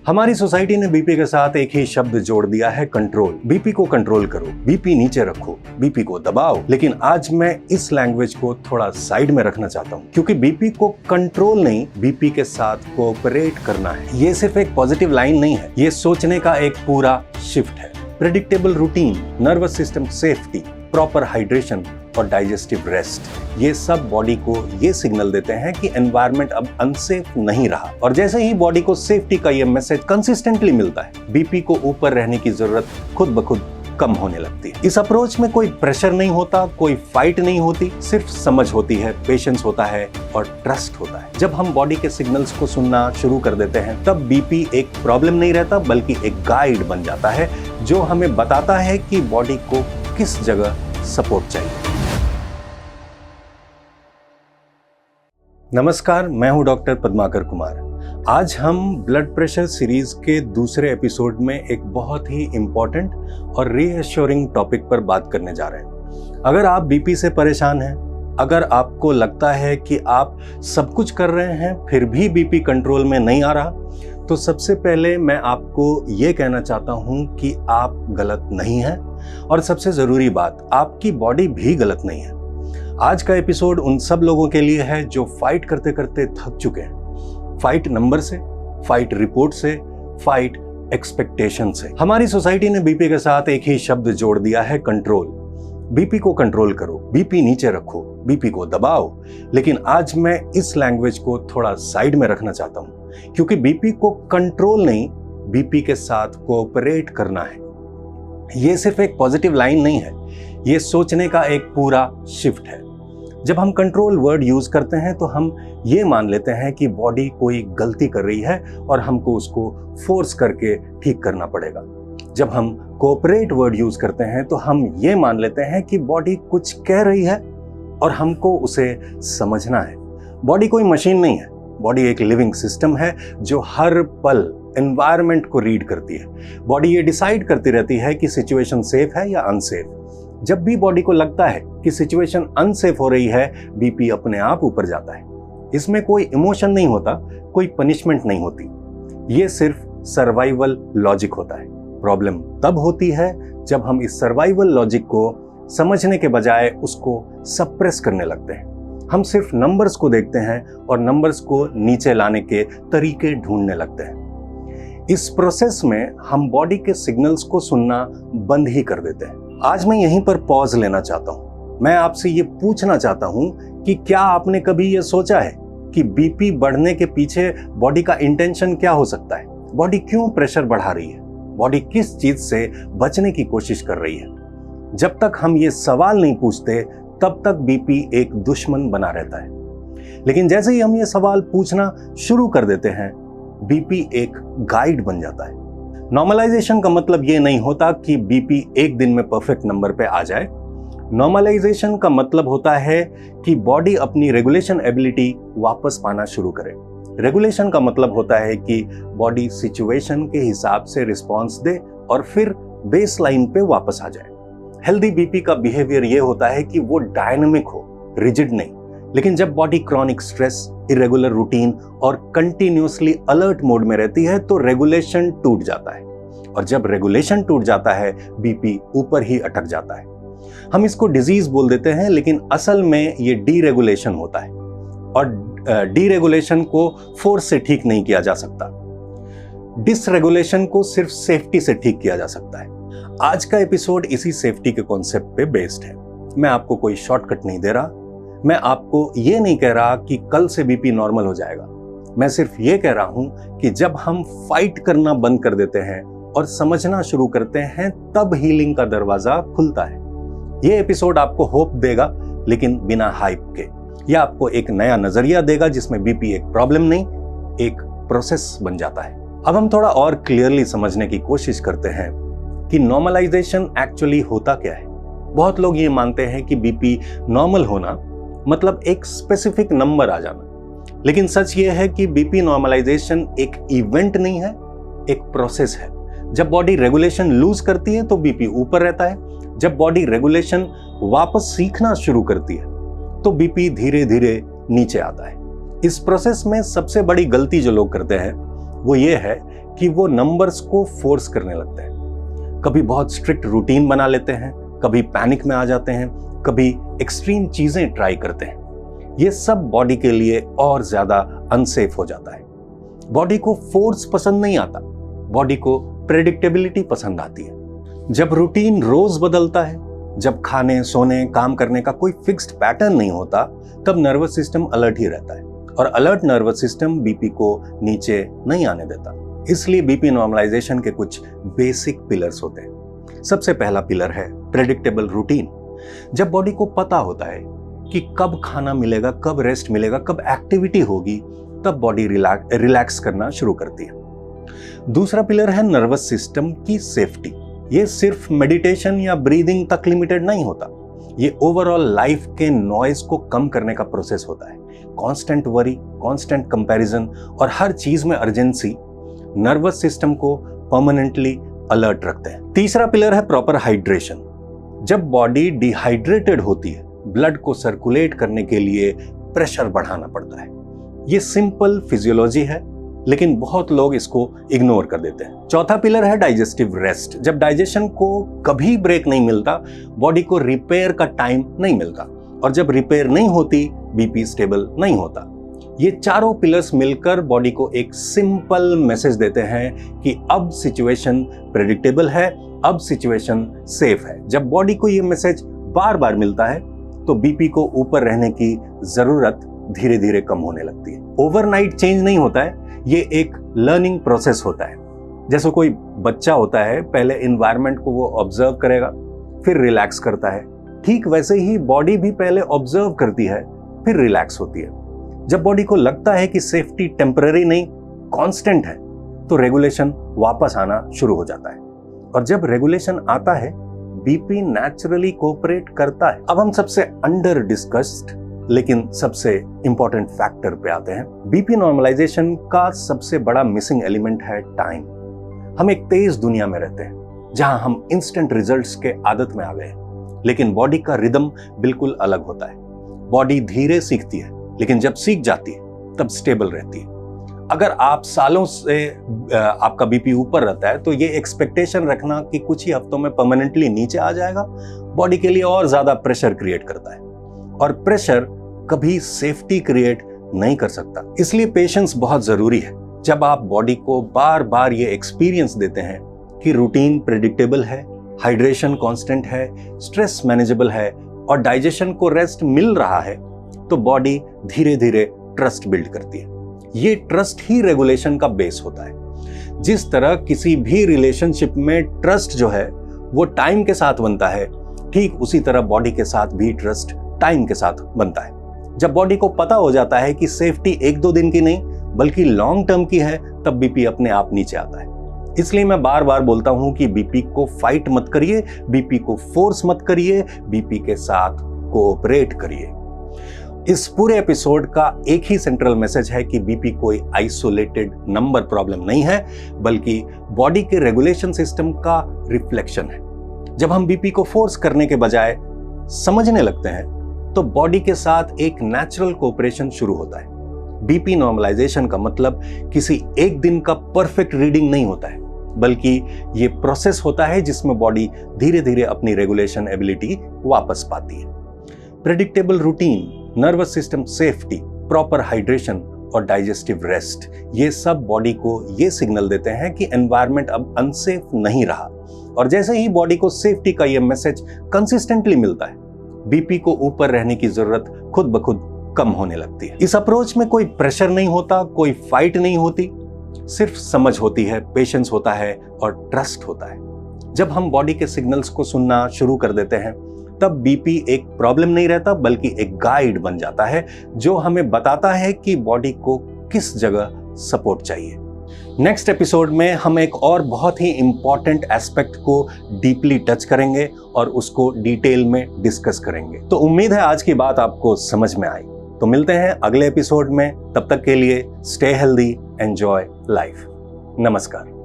हमारी सोसाइटी ने बीपी के साथ एक ही शब्द जोड़ दिया है, कंट्रोल। बीपी को कंट्रोल करो, बीपी नीचे रखो, बीपी को दबाओ। लेकिन आज मैं इस लैंग्वेज को थोड़ा साइड में रखना चाहता हूँ, क्योंकि बीपी को कंट्रोल नहीं, बीपी के साथ कोऑपरेट करना है। ये सिर्फ एक पॉजिटिव लाइन नहीं है, ये सोचने का एक पूरा शिफ्ट है। Predictable routine, nervous system safety, proper hydration और डाइजेस्टिव रेस्ट, ये सब बॉडी को ये सिग्नल देते हैं कि एनवायरनमेंट अब अनसेफ नहीं रहा। और जैसे ही बॉडी को सेफ्टी का ये मैसेज कंसिस्टेंटली मिलता है, बीपी को ऊपर रहने की जरूरत खुद ब खुद कम होने लगती है। इस अप्रोच में कोई प्रेशर नहीं होता, कोई फाइट नहीं होती, सिर्फ समझ होती है, पेशेंस होता है और ट्रस्ट होता है। जब हम बॉडी के सिग्नल्स को सुनना शुरू कर देते हैं, तब बीपी एक प्रॉब्लम नहीं रहता, बल्कि एक गाइड बन जाता है जो हमें बताता है कि बॉडी को किस जगह सपोर्ट चाहिए। नमस्कार, मैं हूं डॉक्टर पद्माकर कुमार। आज हम ब्लड प्रेशर सीरीज के दूसरे एपिसोड में एक बहुत ही इंपॉर्टेंट और रीअश्योरिंग टॉपिक पर बात करने जा रहे हैं। अगर आप बीपी से परेशान हैं, अगर आपको लगता है कि आप सब कुछ कर रहे हैं फिर भी बीपी कंट्रोल में नहीं आ रहा, तो सबसे पहले मैं आपको ये कहना चाहता हूं कि आप गलत नहीं हैं, और सबसे ज़रूरी बात, आपकी बॉडी भी गलत नहीं है। आज का एपिसोड उन सब लोगों के लिए है जो फाइट करते करते थक चुके हैं। फाइट नंबर से, फाइट रिपोर्ट से, फाइट एक्सपेक्टेशन से। हमारी सोसाइटी ने बीपी के साथ एक ही शब्द जोड़ दिया है, कंट्रोल। बीपी को कंट्रोल करो, बीपी नीचे रखो, बीपी को दबाओ। लेकिन आज मैं इस लैंग्वेज को थोड़ा साइड में रखना चाहता हूं, क्योंकि बीपी को कंट्रोल नहीं, बीपी के साथ कोऑपरेट करना है। ये सिर्फ एक पॉजिटिव लाइन नहीं है, ये सोचने का एक पूरा शिफ्ट है। जब हम कंट्रोल वर्ड यूज करते हैं तो हम ये मान लेते हैं कि बॉडी कोई गलती कर रही है और हमको उसको फोर्स करके ठीक करना पड़ेगा। जब हम कोऑपरेट वर्ड यूज करते हैं तो हम ये मान लेते हैं कि बॉडी कुछ कह रही है और हमको उसे समझना है। बॉडी कोई मशीन नहीं है, बॉडी एक लिविंग सिस्टम है जो हर पल एनवायरनमेंट को रीड करती है। बॉडी ये डिसाइड करती रहती है कि सिचुएशन सेफ है या अनसेफ। जब भी बॉडी को लगता है कि सिचुएशन अनसेफ हो रही है, बीपी अपने आप ऊपर जाता है। इसमें कोई इमोशन नहीं होता, कोई पनिशमेंट नहीं होती, ये सिर्फ सर्वाइवल लॉजिक होता है। प्रॉब्लम तब होती है जब हम इस सर्वाइवल लॉजिक को समझने के बजाय उसको सप्रेस करने लगते हैं। हम सिर्फ नंबर्स को देखते हैं और नंबर्स को नीचे लाने के तरीके ढूंढने लगते हैं। इस प्रोसेस में हम बॉडी के सिग्नल्स को सुनना बंद ही कर देते हैं। आज मैं यहीं पर पॉज लेना चाहता हूं। मैं आपसे ये पूछना चाहता हूं कि क्या आपने कभी ये सोचा है कि बीपी बढ़ने के पीछे बॉडी का इंटेंशन क्या हो सकता है? बॉडी क्यों प्रेशर बढ़ा रही है? बॉडी किस चीज से बचने की कोशिश कर रही है? जब तक हम ये सवाल नहीं पूछते, तब तक बीपी एक दुश्मन बना रहता है। लेकिन जैसे ही हम ये सवाल पूछना शुरू कर देते हैं, बीपी एक गाइड बन जाता है। नॉर्मलाइजेशन का मतलब ये नहीं होता कि बीपी एक दिन में परफेक्ट नंबर पे आ जाए। नॉर्मलाइजेशन का मतलब होता है कि बॉडी अपनी रेगुलेशन एबिलिटी वापस पाना शुरू करे। रेगुलेशन का मतलब होता है कि बॉडी सिचुएशन के हिसाब से रिस्पॉन्स दे और फिर बेस लाइन पे वापस आ जाए। हेल्दी बीपी का बिहेवियर ये होता है कि वो डायनामिक हो, रिजिड नहीं। लेकिन जब body chronic stress, irregular routine और कंटिन्यूअसली अलर्ट मोड में रहती है तो रेगुलेशन टूट जाता है, और जब रेगुलेशन टूट जाता है, बीपी ऊपर ही अटक जाता है। हम इसको डिजीज बोल देते हैं, लेकिन असल में ये डीरेगुलेशन होता है, और डीरेगुलेशन को फोर्स से ठीक नहीं किया जा सकता। डिसरेगुलेशन को सिर्फ सेफ्टी से ठीक किया जा सकता है। आज का एपिसोड इसी सेफ्टी के कॉन्सेप्ट पे बेस्ड है। मैं आपको कोई शॉर्टकट नहीं दे रहा, मैं आपको ये नहीं कह रहा कि कल से बीपी नॉर्मल हो जाएगा। मैं सिर्फ ये कह रहा हूं कि जब हम फाइट करना बंद कर देते हैं और समझना शुरू करते हैं, तब हीलिंग का दरवाजा खुलता है। ये एपिसोड आपको होप देगा, लेकिन बिना हाइप के। यह आपको एक नया नजरिया देगा जिसमें बीपी एक प्रॉब्लम नहीं, एक प्रोसेस बन जाता है। अब हम थोड़ा और क्लियरली समझने की कोशिश करते हैं कि नॉर्मलाइजेशन एक्चुअली होता क्या है। बहुत लोग ये मानते हैं कि बीपी नॉर्मल होना मतलब एक स्पेसिफिक नंबर आ जाना, लेकिन सच ये है कि बीपी नॉर्मलाइजेशन एक इवेंट नहीं है, एक प्रोसेस है। जब बॉडी रेगुलेशन लूज करती है तो बीपी ऊपर रहता है। जब बॉडी रेगुलेशन वापस सीखना शुरू करती है तो बीपी धीरे धीरे नीचे आता है। इस प्रोसेस में सबसे बड़ी गलती जो लोग करते हैं वो ये है कि वो नंबर्स को फोर्स करने लगते हैं। कभी बहुत स्ट्रिक्ट रूटीन बना लेते हैं, कभी पैनिक में आ जाते हैं, कभी एक्सट्रीम चीजें ट्राई करते हैं। ये सब बॉडी के लिए और ज्यादा अनसेफ हो जाता है। बॉडी को फोर्स पसंद नहीं आता, बॉडी को प्रेडिक्टेबिलिटी पसंद आती है। जब रूटीन रोज बदलता है, जब खाने, सोने, काम करने का कोई फिक्स्ड पैटर्न नहीं होता, तब नर्वस सिस्टम अलर्ट ही रहता है और अलर्ट नर्वस सिस्टम बीपी को नीचे नहीं आने देता। इसलिए बीपी नॉर्मलाइजेशन के कुछ बेसिक पिलर्स होते हैं। सबसे पहला पिलर है प्रेडिक्टेबल रूटीन। जब बॉडी को पता होता है कि कब खाना मिलेगा, कब रेस्ट मिलेगा, कब एक्टिविटी होगी, तब बॉडी रिलैक्स करना शुरू करती है। दूसरा पिलर है नर्वस सिस्टम की सेफ्टी। ये सिर्फ मेडिटेशन या ब्रीदिंग तक लिमिटेड नहीं होता, ये ओवरऑल लाइफ के नॉइज को कम करने का प्रोसेस होता है। कांस्टेंट वरी, कांस्टेंट कंपैरिजन और हर चीज में अर्जेंसी नर्वस सिस्टम को परमानेंटली अलर्ट रखते हैं। तीसरा पिलर है प्रॉपर हाइड्रेशन। जब बॉडी डिहाइड्रेटेड होती है, ब्लड को सर्कुलेट करने के लिए प्रेशर बढ़ाना पड़ता है। ये सिंपल फिजियोलॉजी है, लेकिन बहुत लोग इसको इग्नोर कर देते हैं। चौथा पिलर है डाइजेस्टिव रेस्ट। जब डाइजेशन को कभी ब्रेक नहीं मिलता, बॉडी को रिपेयर का टाइम नहीं मिलता, और जब रिपेयर नहीं होती, बीपी स्टेबल नहीं होता। ये चारों पिलर्स मिलकर बॉडी को एक सिंपल मैसेज देते हैं कि अब सिचुएशन प्रेडिक्टेबल है, अब सिचुएशन सेफ है। जब बॉडी को ये मैसेज बार बार मिलता है, तो बीपी को ऊपर रहने की जरूरत धीरे धीरे कम होने लगती है। ओवरनाइट चेंज नहीं होता है, ये एक लर्निंग प्रोसेस होता है। जैसे कोई बच्चा होता है, पहले एनवायरनमेंट को वो ऑब्जर्व करेगा, फिर रिलैक्स करता है। ठीक वैसे ही बॉडी भी पहले ऑब्जर्व करती है, फिर रिलैक्स होती है। जब बॉडी को लगता है कि सेफ्टी टेम्पररी नहीं, कांस्टेंट है, तो रेगुलेशन वापस आना शुरू हो जाता है। और जब रेगुलेशन आता है, बीपी नेचुरली कोऑपरेट करता है। अब हम सबसे अंडर डिस्कस्ड लेकिन सबसे इंपॉर्टेंट फैक्टर पे आते हैं। बीपी नॉर्मलाइजेशन का सबसे बड़ा मिसिंग एलिमेंट है टाइम। हम एक तेज दुनिया में रहते हैं, जहां हम इंस्टेंट रिजल्ट्स के आदत में आ गए, लेकिन बॉडी का रिदम बिल्कुल अलग होता है। बॉडी धीरे सीखती है, लेकिन जब सीख जाती है तब स्टेबल रहती है। अगर आप सालों से आपका बीपी ऊपर रहता है, तो ये एक्सपेक्टेशन रखना कि कुछ ही हफ्तों में परमानेंटली नीचे आ जाएगा, बॉडी के लिए और ज्यादा प्रेशर क्रिएट करता है, और प्रेशर कभी सेफ्टी क्रिएट नहीं कर सकता। इसलिए पेशेंस बहुत जरूरी है। जब आप बॉडी को बार बार ये एक्सपीरियंस देते हैं कि रूटीन प्रेडिक्टेबल है, हाइड्रेशन कांस्टेंट है, स्ट्रेस मैनेजेबल है और डाइजेशन को रेस्ट मिल रहा है, तो बॉडी धीरे धीरे ट्रस्ट बिल्ड करती है। ये ट्रस्ट ही रेगुलेशन का बेस होता है। जिस तरह किसी भी रिलेशनशिप में ट्रस्ट जो है वो टाइम के साथ बनता है, ठीक उसी तरह बॉडी के साथ भी ट्रस्ट टाइम के साथ बनता है। जब बॉडी को पता हो जाता है कि सेफ्टी 1-2 दिन की नहीं बल्कि लॉन्ग टर्म की है, तब बीपी अपने आप नीचे आता है। इसलिए मैं बार बार बोलता हूं कि बीपी को फाइट मत करिए, बीपी को फोर्स मत करिए, बीपी के साथ कोऑपरेट करिए। इस पूरे एपिसोड का एक ही सेंट्रल मैसेज है कि बीपी कोई आइसोलेटेड नंबर प्रॉब्लम नहीं है, बल्कि बॉडी के रेगुलेशन सिस्टम का रिफ्लेक्शन है। जब हम बीपी को फोर्स करने के बजाय समझने लगते हैं, तो बॉडी के साथ एक नेचुरल कोऑपरेशन शुरू होता है। बीपी नॉर्मलाइजेशन का मतलब किसी एक दिन का परफेक्ट रीडिंग नहीं होता है, बल्कि ये प्रोसेस होता है जिसमें बॉडी धीरे धीरे अपनी रेगुलेशन एबिलिटी वापस पाती है। Predictable routine, nervous system safety, proper hydration और डाइजेस्टिव रेस्ट, ये सब बॉडी को ये सिग्नल देते हैं कि एनवायरनमेंट अब अनसेफ नहीं रहा। और जैसे ही बॉडी को सेफ्टी का ये मैसेज कंसिस्टेंटली मिलता है, बीपी को ऊपर रहने की जरूरत खुद ब खुद कम होने लगती है। इस अप्रोच में कोई प्रेशर नहीं होता, कोई फाइट नहीं होती, सिर्फ समझ होती है, पेशेंस होता है और ट्रस्ट होता है। जब हम बॉडी के सिग्नल्स को सुनना शुरू कर देते हैं, तब बीपी एक प्रॉब्लम नहीं रहता बल्कि एक गाइड बन जाता है, जो हमें बताता है कि बॉडी को किस जगह सपोर्ट चाहिए। नेक्स्ट एपिसोड में हम एक और बहुत ही इंपॉर्टेंट एस्पेक्ट को डीपली टच करेंगे और उसको डिटेल में डिस्कस करेंगे। तो उम्मीद है आज की बात आपको समझ में आई। तो मिलते हैं अगले एपिसोड में, तब तक के लिए स्टे हेल्दी, एंजॉय लाइफ। नमस्कार।